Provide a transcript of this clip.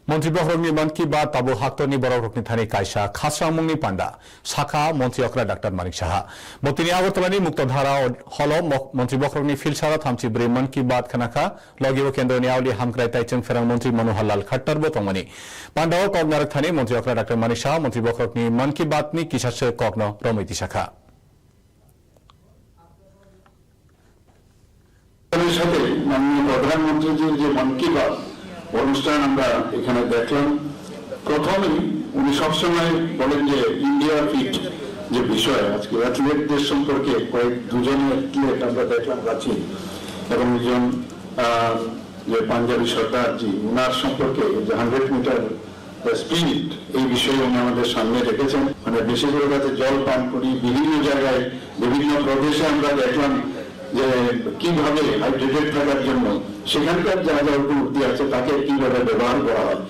মন্ত্রী বহরংনি মান কি বাত তাবু হাক্তনি বররকনি থানি কাইসা খাসরামুংনি পান্ডা শাখা মন্ত্রী অকরা ডাক্তার মানিক সাহা বতিনি আগরতলানি মুক্তধারা হল মন্ত্রী বহরংনি ফিলসারা থামচি ব্রে মান কি বাত খানাখা লগিও কেন্দ্রনি আউলি হামক্রাই তাইচং ফেরাং মন্ত্রী মনোহর লাল খট্টার বতংমানি পান্ডাও কগনারক থানি মন্ত্রী অকরা ডাক্তার মানিক সাহা মন্ত্রী বহরংনি মান কি বাতনি কিসাসে কগ্ন রমৈতি শাখা সাথে মাননীয় প্রধানমন্ত্রীজির যে মন কি বাত অনুষ্ঠান আমরা এখানে দেখলাম। প্রথমেই উনি সবসময় বলেন যে ইন্ডিয়া ফিট যে বিষয়, আজকে অ্যাথলেটদের সম্পর্কে দুজন অ্যাথলেট আমরা দেখলাম প্রাচীন এবং একজন যে পাঞ্জাবি সর্দারজি, উনার সম্পর্কে যে 100 মিটার স্পিড, এই বিষয়ে উনি আমাদের সামনে রেখেছেন। মানে বেশি করে যাতে জল পান করি, বিভিন্ন জায়গায় বিভিন্ন প্রদেশে আমরা দেখলাম যে কিভাবে হাইড্রেটেড থাকার জন্য সেখানকার যা যা উপলব্ধি আছে তাকে কিভাবে ব্যবহার করা হয়।